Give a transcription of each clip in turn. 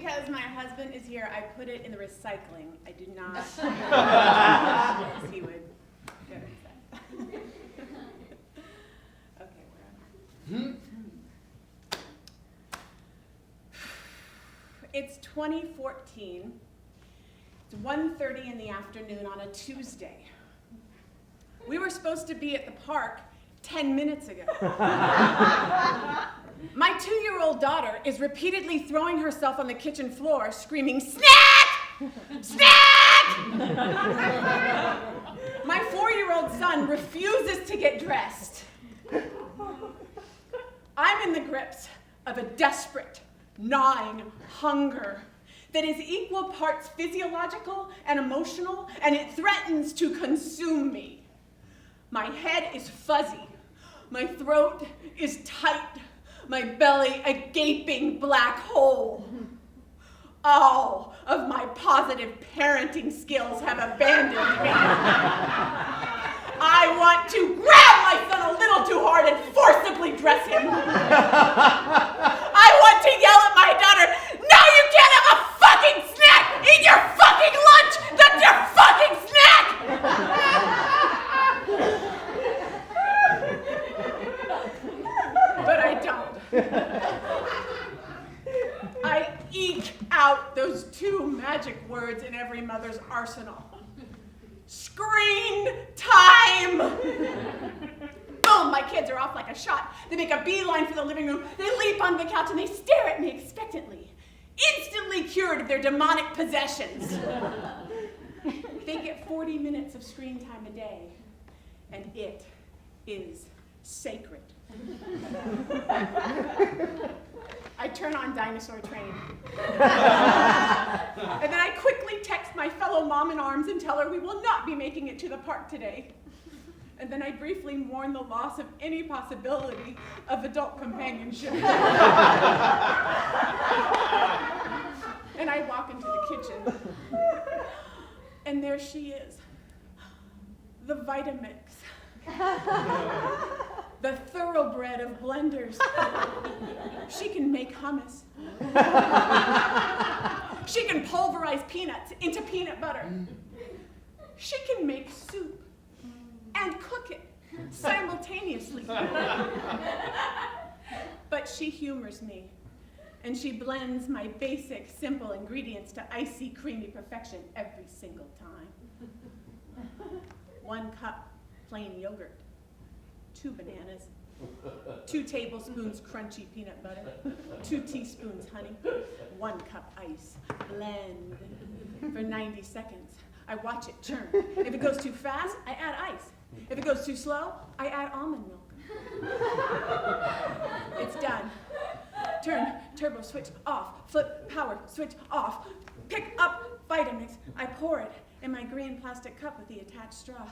because my husband is here, I put it in the recycling. I do not. He would get upset. Okay, where am I? It's 2014. It's 1:30 in the afternoon on a Tuesday. We were supposed to be at the park 10 minutes ago. My 2-year-old daughter is repeatedly throwing herself on the kitchen floor, screaming, "Snack! Snack!" My 4-year-old son refuses to get dressed. I'm in the grips of a desperate, gnawing hunger that is equal parts physiological and emotional, and it threatens to consume me. My head is fuzzy. My throat is tight. My belly a gaping black hole. All of my positive parenting skills have abandoned me. I want to grab my son a little too hard and forcibly dress him. I want to yell at my daughter, "No, you can't have a fucking snack! Eat your fucking lunch! That's your fucking snack!" But I don't. I eke out those 2 magic words in every mother's arsenal. Screen time! Boom, my kids are off like a shot. They make a beeline for the living room. They leap on the couch and they stare at me expectantly, instantly cured of their demonic possessions. They get 40 minutes of screen time a day, and it is sacred. I turn on Dinosaur Train. And then I quickly text my fellow mom in arms and tell her we will not be making it to the park today. And then I briefly mourn the loss of any possibility of adult companionship. And I walk into the kitchen. And there she is. The Vitamix. The thoroughbred of blenders. She can make hummus. She can pulverize peanuts into peanut butter. She can make soup and cook it simultaneously. But she humors me, and she blends my basic, simple ingredients to icy, creamy perfection every single time. 1 cup plain yogurt, 2 bananas, 2 tablespoons crunchy peanut butter, 2 teaspoons honey, 1 cup ice. Blend for 90 seconds. I watch it churn. If it goes too fast, I add ice. If it goes too slow, I add almond milk. It's done. Turn, turbo switch off, flip power switch off, pick up Vitamix. I pour it in my green plastic cup with the attached straw.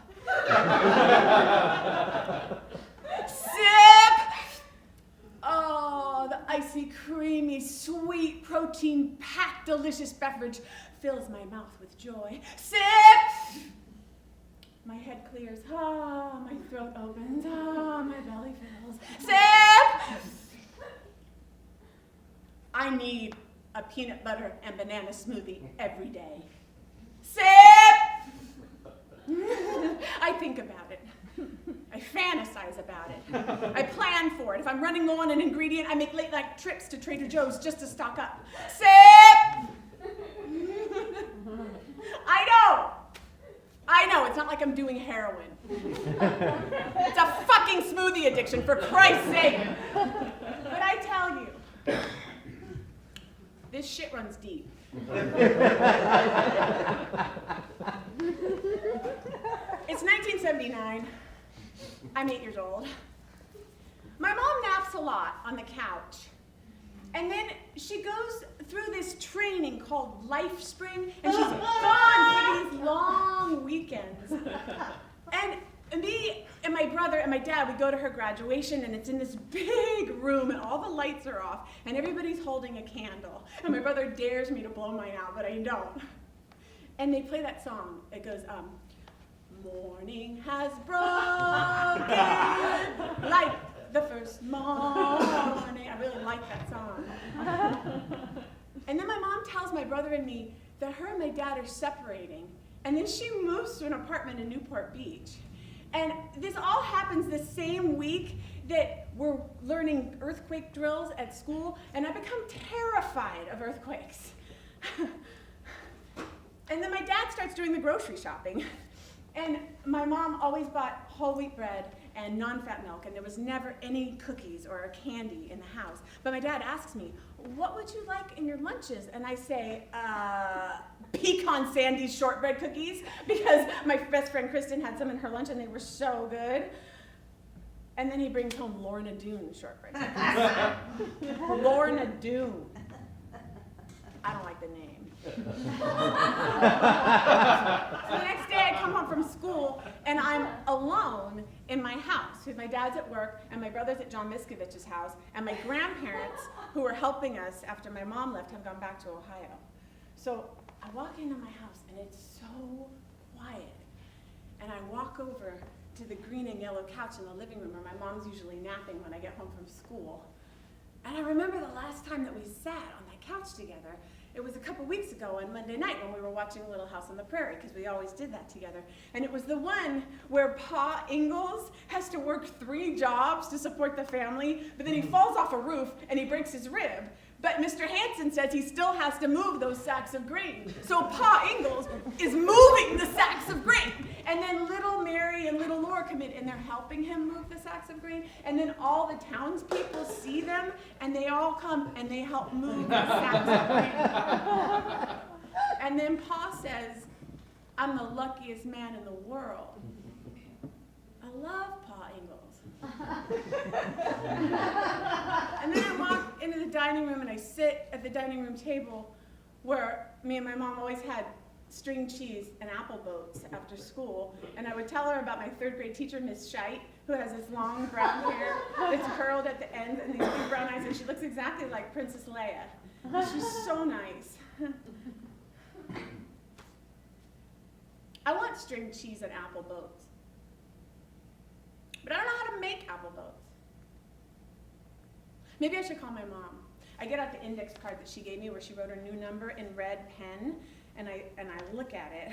Sip! Oh, the icy, creamy, sweet, protein-packed, delicious beverage fills my mouth with joy. Sip! My head clears. Ah, my throat opens. Ah, my belly fills. Sip! I need a peanut butter and banana smoothie every day. Sip! I think about it. I fantasize about it. I plan for it. If I'm running low on an ingredient, I make late-night trips to Trader Joe's just to stock up. Sip! I know, it's not like I'm doing heroin. It's a fucking smoothie addiction, for Christ's sake. But I tell you, this shit runs deep. It's 1979. I'm 8 years old. My mom naps a lot on the couch. And then she goes through this training called LifeSpring, and she's gone for these long weekends. And me and my brother and my dad, we go to her graduation, and it's in this big room, and all the lights are off, and everybody's holding a candle. And my brother dares me to blow mine out, but I don't. And they play that song. It goes, morning has broken like the first morning. I really like that song. And then my mom tells my brother and me that her and my dad are separating, and then she moves to an apartment in Newport Beach. And this all happens the same week that we're learning earthquake drills at school, and I become terrified of earthquakes. And then my dad starts doing the grocery shopping. And my mom always bought whole wheat bread and non-fat milk, and there was never any cookies or candy in the house. But my dad asks me, what would you like in your lunches? And I say, pecan sandies shortbread cookies, because my best friend Kristen had some in her lunch and they were so good. And then he brings home Lorna Doone shortbread cookies. Lorna Doone. I don't like the name. So the next day I come home from school and I'm alone in my house because my dad's at work and my brother's at John Miskovich's house and my grandparents, who were helping us after my mom left, have gone back to Ohio. So I walk into my house and it's so quiet. And I walk over to the green and yellow couch in the living room where my mom's usually napping when I get home from school. And I remember the last time that we sat on that couch together. It was a couple weeks ago on Monday night when we were watching Little House on the Prairie, because we always did that together. And it was the one where Pa Ingalls has to work 3 jobs to support the family, but then he falls off a roof and he breaks his rib. But Mr. Hanson says he still has to move those sacks of grain. So Pa Ingalls is moving the sacks of grain. And then little Mary and little Laura come in and they're helping him move the sacks of grain. And then all the townspeople see them and they all come and they help move the sacks of grain. And then Pa says, I'm the luckiest man in the world. I love Pa Ingalls. And then I walk into the dining room and I sit at the dining room table where me and my mom always had string cheese and apple boats after school. And I would tell her about my 3rd grade teacher, Miss Scheidt, who has this long brown hair that's curled at the end and these big brown eyes, and she looks exactly like Princess Leia. She's so nice. I want string cheese and apple boats. But I don't know how to make apple boats. Maybe I should call my mom. I get out the index card that she gave me where she wrote her new number in red pen, and I look at it.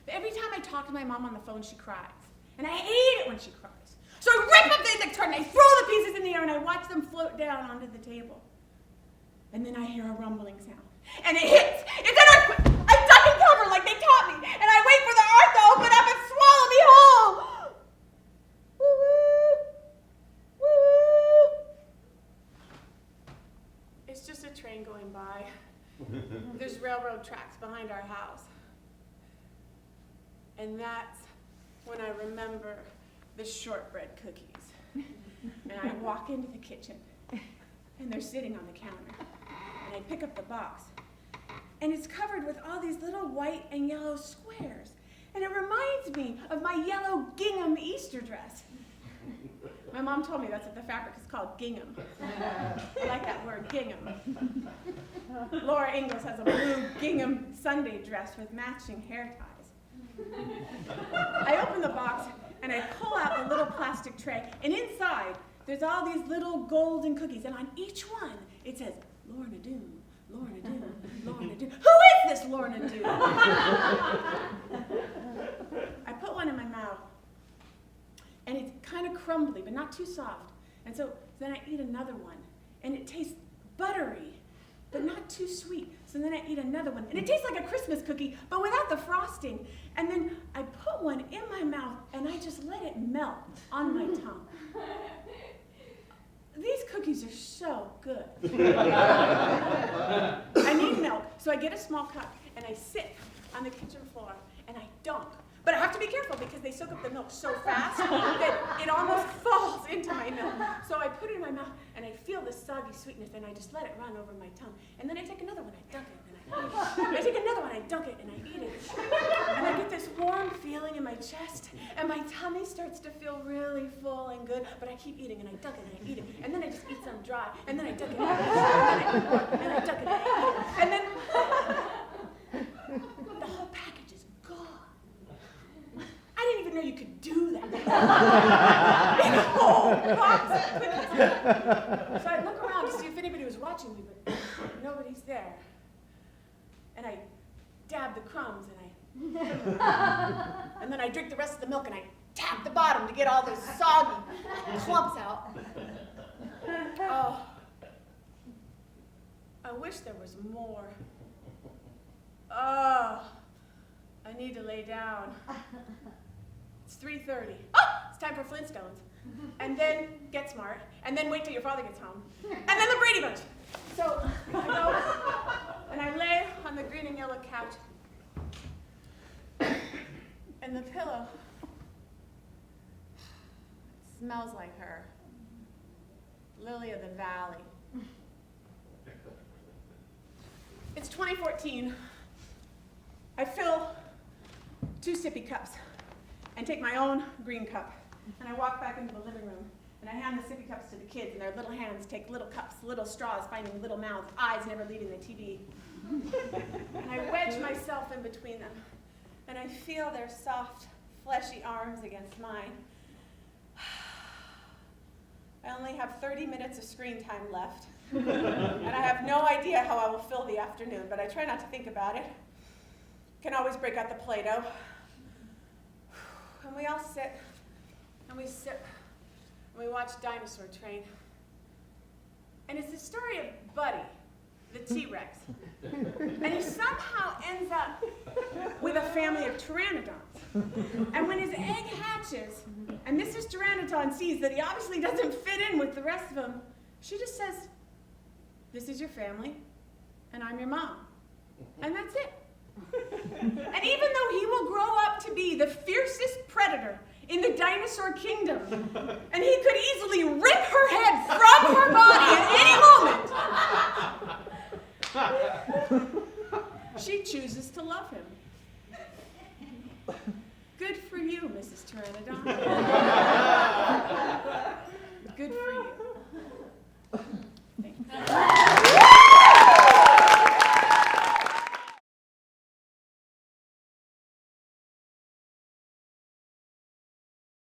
But every time I talk to my mom on the phone, she cries. And I hate it when she cries. So I rip up the index card and I throw the pieces in the air and I watch them float down onto the table. And then I hear a rumbling sound. And it hits. It's an earthquake. I duck and cover like they taught me. And I wait for the earth to open up and swallow me whole. It's just a train going by. There's railroad tracks behind our house. And that's when I remember the shortbread cookies. And I walk into the kitchen, and they're sitting on the counter. And I pick up the box, and it's covered with all these little white and yellow squares. And it reminds me of my yellow gingham Easter dress. My mom told me that's what the fabric is called, gingham. I like that word, gingham. Laura Ingalls has a blue gingham Sunday dress with matching hair ties. I open the box and I pull out the little plastic tray, and inside there's all these little golden cookies, and on each one it says, Lorna Doone, Lorna Doone, Lorna Doone. Who is this Lorna Doone? I put one in my mouth. And it's kind of crumbly, but not too soft. And so then I eat another one, and it tastes buttery, but not too sweet. So then I eat another one, and it tastes like a Christmas cookie, but without the frosting. And then I put one in my mouth, and I just let it melt on my tongue. These cookies are so good. I need milk, so I get a small cup, and I sit on the kitchen floor, and I dunk. But I have to be careful because they soak up the milk so fast that it almost falls into my milk. So I put it in my mouth and I feel this soggy sweetness and I just let it run over my tongue. And then I take another one, I dunk it, and I eat it. I take another one, I dunk it, and I eat it. And I get this warm feeling in my chest, and my tummy starts to feel really full and good, but I keep eating, and I dunk it, and I eat it. And then I just eat some dry, and then I dunk it, and I dunk it, and I eat it. And then the whole package is gone. I didn't even know you could do that. In a whole box of cookies. So I look around to see if anybody was watching me, but and I dab the crumbs, and then I drink the rest of the milk, and I tap the bottom to get all those soggy clumps out. Oh, I wish there was more. Oh, I need to lay down. It's 3:30. Oh, it's time for Flintstones. And then Get Smart, and then wait till your father gets home. And then the Brady Bunch. So I go, and I lay on the green and yellow couch. And the pillow smells like her. Lily of the Valley. It's 2014. I fill 2 sippy cups and take my own green cup. And I walk back into the living room, and I hand the sippy cups to the kids, and their little hands take little cups, little straws, finding little mouths, eyes never leaving the TV. And I wedge myself in between them, and I feel their soft, fleshy arms against mine. I only have 30 minutes of screen time left, and I have no idea how I will fill the afternoon, but I try not to think about it. Can always break out the Play-Doh. And we all sit, and we sip, and we watch Dinosaur Train. And it's the story of Buddy, the T-Rex. And he somehow ends up with a family of pteranodons. And when his egg hatches, and Mrs. Pteranodon sees that he obviously doesn't fit in with the rest of them, she just says, "This is your family, and I'm your mom." And that's it. And even though he will grow up to be the fiercest predator in the dinosaur kingdom, and he could easily rip her head from her body at any moment, she chooses to love him. Good for you, Mrs. Pteranodon.